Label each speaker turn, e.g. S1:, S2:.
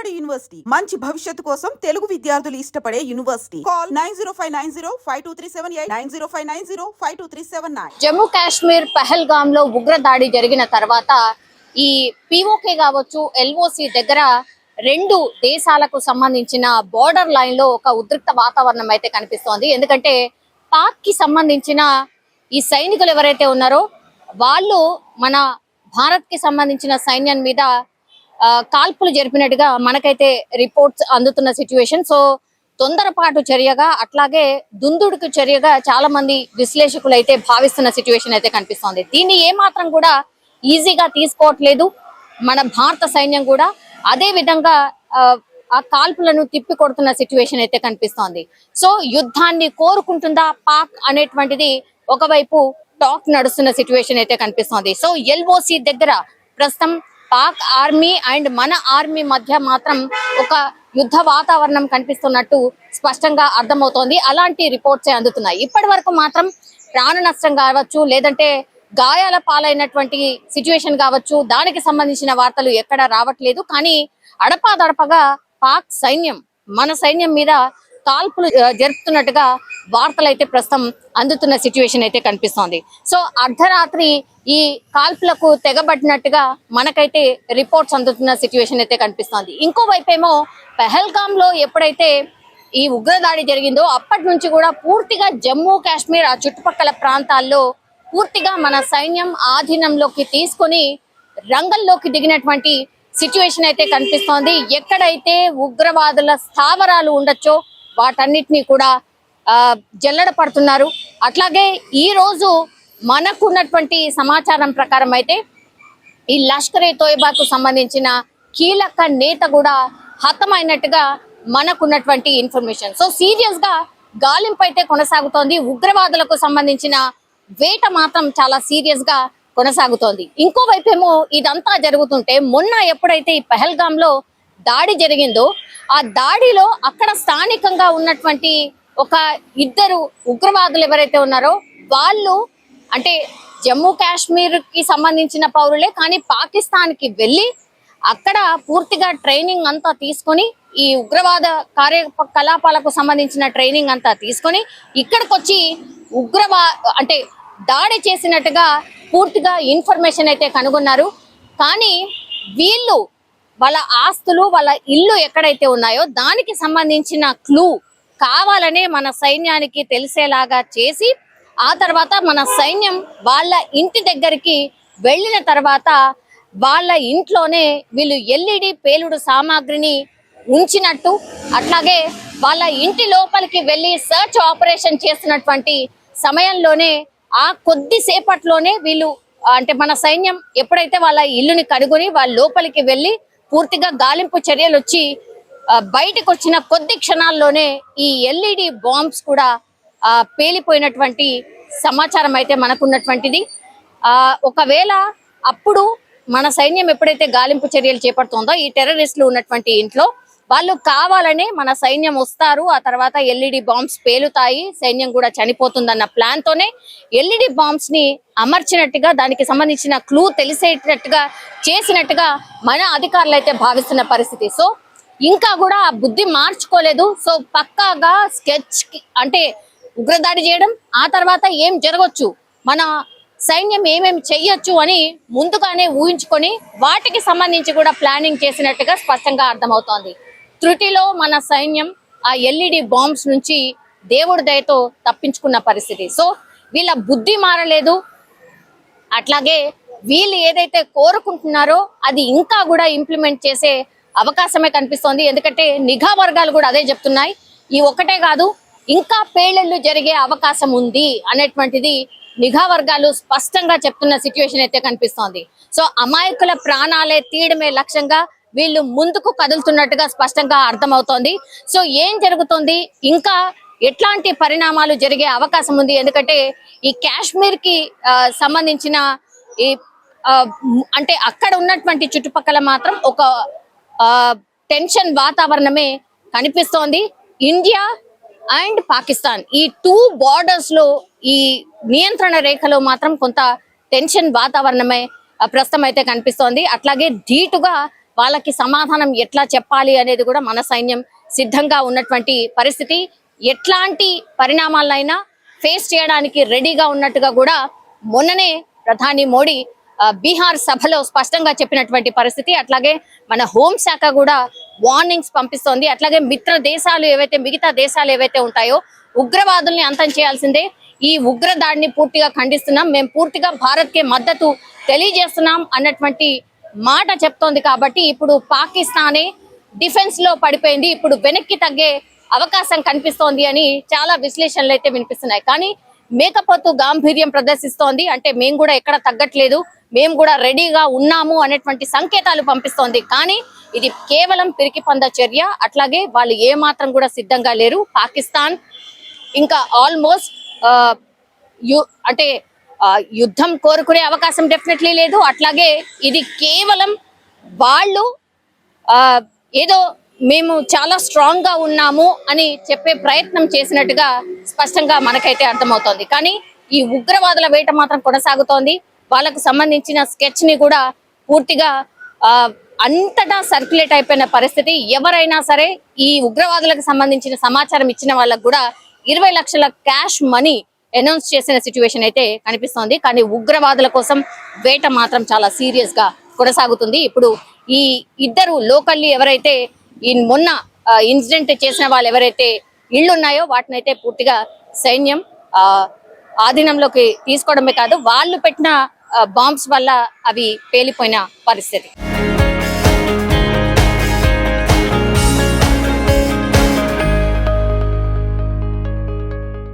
S1: Vijayawada university మంచి భవిష్యత్తు కోసం తెలుగు విద్యార్థులు ఇష్టపడే యూనివర్సిటీ. కాల్ 9059052378 9059052379.
S2: జమ్మూ కాశ్మీర్ పహల్గామ్ లో ఉగ్ర దాడి జరిగిన తర్వాత ఈ పిఓకే కావచ్చు ఎల్ఓసి దగ్గర రెండు దేశాలకు సంబంధించిన బోర్డర్ లైన్ లో ఒక ఉద్రిక్త వాతావరణం అయితే కనిపిస్తోంది. ఎందుకంటే పాక్ కి సంబంధించిన ఈ సైనికులు ఎవరైతే ఉన్నారో వాళ్ళు మన భారత్ కి సంబంధించిన సైన్యం మీద కాల్పులు జరిపినట్టుగా మనకైతే రిపోర్ట్స్ అందుతున్న సిచ్యువేషన్. సో తొందరపాటు చర్యగా అట్లాగే దుందుడుకు చర్యగా చాలా మంది విశ్లేషకులు అయితే భావిస్తున్న సిచ్యువేషన్ అయితే కనిపిస్తోంది. దీన్ని ఏమాత్రం కూడా ఈజీగా తీసుకోవట్లేదు మన భారత సైన్యం కూడా. అదే విధంగా ఆ కాల్పులను తిప్పి కొడుతున్న సిచ్యువేషన్ అయితే కనిపిస్తోంది. సో యుద్ధాన్ని కోరుకుంటుందా పాక్ అనేటువంటిది ఒకవైపు టాక్ నడుస్తున్న సిచ్యువేషన్ అయితే కనిపిస్తోంది. సో ఎల్ఓసి దగ్గర ప్రస్తుతం పాక్ ఆర్మీ అండ్ మన ఆర్మీ మధ్య మాత్రం ఒక యుద్ధ వాతావరణం కనిపిస్తున్నట్టు స్పష్టంగా అర్థమవుతోంది. అలాంటి రిపోర్ట్సే అందుతున్నాయి. ఇప్పటి వరకు మాత్రం ప్రాణ నష్టం కావచ్చు, లేదంటే గాయాల పాలైనటువంటి సిచ్యువేషన్ కావచ్చు, దానికి సంబంధించిన వార్తలు ఎక్కడా రావట్లేదు. కానీ అడపాదడపగా పాక్ సైన్యం మన సైన్యం మీద కాల్పులు జరుపుతున్నట్టుగా వార్తలు అయితే ప్రస్తుతం అందుతున్న సిచ్యువేషన్ అయితే కనిపిస్తోంది. సో అర్ధరాత్రి ఈ కాల్పులకు తెగబడినట్టుగా మనకైతే రిపోర్ట్స్ అందుతున్న సిచ్యువేషన్ అయితే కనిపిస్తోంది. ఇంకోవైపు ఏమో పహల్గామ్ లో ఎప్పుడైతే ఈ ఉగ్రదాడి జరిగిందో అప్పటి నుంచి కూడా పూర్తిగా జమ్మూ కాశ్మీర్ ఆ చుట్టుపక్కల ప్రాంతాల్లో పూర్తిగా మన సైన్యం ఆధీనంలోకి తీసుకొని రంగంలోకి దిగినటువంటి సిచ్యువేషన్ అయితే కనిపిస్తోంది. ఎక్కడైతే ఉగ్రవాదుల స్థావరాలు ఉండొచ్చో వాటన్నిటినీ కూడా జల్లెడ పడుతున్నారు. అట్లాగే ఈ రోజు మనకున్నటువంటి సమాచారం ప్రకారం అయితే ఈ లష్కర్ ఏ తోయిబాకు సంబంధించిన కీలక నేత కూడా హతమైనట్టుగా మనకున్నటువంటి ఇన్ఫర్మేషన్. సో సీరియస్ గా గాలింపు అయితే కొనసాగుతోంది. ఉగ్రవాదులకు సంబంధించిన వేట మాత్రం చాలా సీరియస్ గా కొనసాగుతోంది. ఇంకోవైపు ఏమో ఇదంతా జరుగుతుంటే మొన్న ఎప్పుడైతే ఈ పహల్గామ్ లో దాడి జరిగిందో ఆ దాడిలో అక్కడ స్థానికంగా ఉన్నటువంటి ఒక ఇద్దరు ఉగ్రవాదులు ఎవరైతే ఉన్నారో వాళ్ళు అంటే జమ్మూ కాశ్మీర్ కి సంబంధించిన పౌరులే, కానీ పాకిస్తాన్ కి వెళ్ళి అక్కడ పూర్తిగా ట్రైనింగ్ అంతా తీసుకొని ఈ ఉగ్రవాద కార్యకలాపాలకు సంబంధించిన ట్రైనింగ్ అంతా తీసుకొని ఇక్కడికి వచ్చి అంటే దాడి చేసినట్టుగా పూర్తిగా ఇన్ఫర్మేషన్ అయితే కనుగొన్నారు. కానీ వీళ్ళు వాళ్ళ ఆస్తులు వాళ్ళ ఇల్లు ఎక్కడైతే ఉన్నాయో దానికి సంబంధించిన క్లూ కావాలనే మన సైన్యానికి తెలిసేలాగా చేసి ఆ తర్వాత మన సైన్యం వాళ్ళ ఇంటి దగ్గరికి వెళ్ళిన తర్వాత వాళ్ళ ఇంట్లోనే వీళ్ళు ఎల్ఈడి పేలుడు సామాగ్రిని ఉంచినట్టు, అట్లాగే వాళ్ళ ఇంటి లోపలికి వెళ్ళి సర్చ్ ఆపరేషన్ చేస్తున్నటువంటి సమయంలోనే ఆ కొద్దిసేపట్లోనే వీళ్ళు అంటే మన సైన్యం ఎప్పుడైతే వాళ్ళ ఇల్లుని కనుగొని వాళ్ళ లోపలికి వెళ్ళి పూర్తిగా గాలింపు చర్యలు వచ్చి బయటకు వచ్చిన కొద్ది క్షణాల్లోనే ఈ ఎల్ఈడి బాంబ్స్ కూడా పేలిపోయినటువంటి సమాచారం అయితే మనకున్నటువంటిది. ఒకవేళ అప్పుడు మన సైన్యం ఎప్పుడైతే గాలింపు చర్యలు చేపడుతుందో ఈ టెర్రరిస్టులు ఉన్నటువంటి ఇంట్లో వాళ్ళు కావాలనే మన సైన్యం వస్తారు, ఆ తర్వాత ఎల్ఈడి బాంబ్స్ పేలుతాయి, సైన్యం కూడా చనిపోతుందన్న ప్లాన్ తోనే ఎల్ఈడి బాంబ్స్ ని అమర్చినట్టుగా దానికి సంబంధించిన క్లూ తెలిసేటట్టుగా చేసినట్టుగా మన అధికారులు అయితే భావిస్తున్న పరిస్థితి. సో ఇంకా కూడా ఆ బుద్ధి మార్చుకోలేదు. సో పక్కాగా స్కెచ్ అంటే ఉగ్రదాడి చేయడం, ఆ తర్వాత ఏం జరగవచ్చు, మన సైన్యం ఏమేమి చెయ్యొచ్చు అని ముందుగానే ఊహించుకొని వాటికి సంబంధించి కూడా ప్లానింగ్ చేసినట్టుగా స్పష్టంగా అర్థమవుతోంది. త్రుటిలో మన సైన్యం ఆ ఎల్ఈడి బాంబ్స్ నుంచి దేవుడి దయతో తప్పించుకున్న పరిస్థితి. సో వీళ్ళ బుద్ధి మారలేదు, అట్లాగే వీళ్ళు ఏదైతే కోరుకుంటున్నారో అది ఇంకా కూడా ఇంప్లిమెంట్ చేసే అవకాశమే కనిపిస్తోంది. ఎందుకంటే నిఘా వర్గాలు కూడా అదే చెప్తున్నాయి, ఈ ఒక్కటే కాదు ఇంకా పేలుళ్లు జరిగే అవకాశం ఉంది అనేటువంటిది నిఘా వర్గాలు స్పష్టంగా చెప్తున్న సిచ్యువేషన్ అయితే కనిపిస్తోంది. సో అమాయకుల ప్రాణాలే తీయడమే లక్ష్యంగా వీళ్ళు ముందుకు కదులుతున్నట్టుగా స్పష్టంగా అర్థమవుతోంది. సో ఏం జరుగుతుంది, ఇంకా ఎట్లాంటి పరిణామాలు జరిగే అవకాశం ఉంది, ఎందుకంటే ఈ కాశ్మీర్ కి సంబంధించిన ఈ అంటే అక్కడ ఉన్నటువంటి చుట్టుపక్కల మాత్రం ఒక టెన్షన్ వాతావరణమే కనిపిస్తోంది. ఇండియా అండ్ పాకిస్తాన్ ఈ టూ బార్డర్స్ లో ఈ నియంత్రణ రేఖలో మాత్రం కొంత టెన్షన్ వాతావరణమే ప్రస్తుతం అయితే కనిపిస్తోంది. అట్లాగే ధీటుగా వాళ్ళకి సమాధానం ఎట్లా చెప్పాలి అనేది కూడా మన సైన్యం సిద్ధంగా ఉన్నటువంటి పరిస్థితి. ఎట్లాంటి పరిణామాలైనా ఫేస్ చేయడానికి రెడీగా ఉన్నట్టుగా కూడా మొన్ననే ప్రధాని మోడీ బీహార్ సభలో స్పష్టంగా చెప్పినటువంటి పరిస్థితి. అట్లాగే మన హోంశాఖ కూడా వార్నింగ్స్ పంపిస్తోంది. అట్లాగే మిత్ర దేశాలు ఏవైతే, మిగతా దేశాలు ఏవైతే ఉంటాయో ఉగ్రవాదుల్ని అంతం చేయాల్సిందే. ఈ ఉగ్ర దాడిని పూర్తిగా ఖండిస్తున్నాం, మేము పూర్తిగా భారత్ కే మద్దతు తెలియజేస్తున్నాం అన్నటువంటి మాట చెప్తోంది. కాబట్టి ఇప్పుడు పాకిస్తానే డిఫెన్స్ లో పడిపోయింది, ఇప్పుడు వెనక్కి తగ్గే అవకాశం కనిపిస్తోంది అని చాలా విశ్లేషణలు అయితే వినిపిస్తున్నాయి. కానీ మేకపోతు గాంభీర్యం ప్రదర్శిస్తోంది, అంటే మేము కూడా ఎక్కడ తగ్గట్లేదు, మేము కూడా రెడీగా ఉన్నాము అనేటువంటి సంకేతాలు పంపిస్తోంది. కానీ ఇది కేవలం పిరికి పంద చర్య. అట్లాగే వాళ్ళు ఏ మాత్రం కూడా సిద్ధంగా లేరు. పాకిస్తాన్ ఇంకా ఆల్మోస్ట్ అంటే యుద్ధం కోరుకునే అవకాశం డెఫినెట్లీ లేదు. అట్లాగే ఇది కేవలం వాళ్ళు ఏదో మేము చాలా స్ట్రాంగ్ గా ఉన్నాము అని చెప్పే ప్రయత్నం చేసినట్టుగా స్పష్టంగా మనకైతే అర్థమవుతోంది. కానీ ఈ ఉగ్రవాదుల వేట మాత్రం కొనసాగుతోంది. వాళ్ళకు సంబంధించిన స్కెచ్ ని కూడా పూర్తిగా అంతటా సర్క్యులేట్ అయిపోయిన పరిస్థితి. ఎవరైనా సరే ఈ ఉగ్రవాదులకు సంబంధించిన సమాచారం ఇచ్చిన వాళ్ళకు కూడా 20 లక్షల క్యాష్ మనీ అనౌన్స్ చేసిన సిచ్యువేషన్ అయితే కనిపిస్తోంది. కానీ ఉగ్రవాదుల కోసం వేట మాత్రం చాలా సీరియస్ గా కొనసాగుతుంది. ఇప్పుడు ఈ ఇద్దరు లోకల్లీ ఎవరైతే ఈ మొన్న ఇన్సిడెంట్ చేసిన వాళ్ళు ఎవరైతే ఇళ్ళు ఉన్నాయో వాటిని అయితే పూర్తిగా సైన్యం ఆధీనంలోకి తీసుకోవడమే కాదు, వాళ్ళు పెట్టిన బాంబ్స్ వల్ల అవి పేలిపోయిన పరిస్థితి.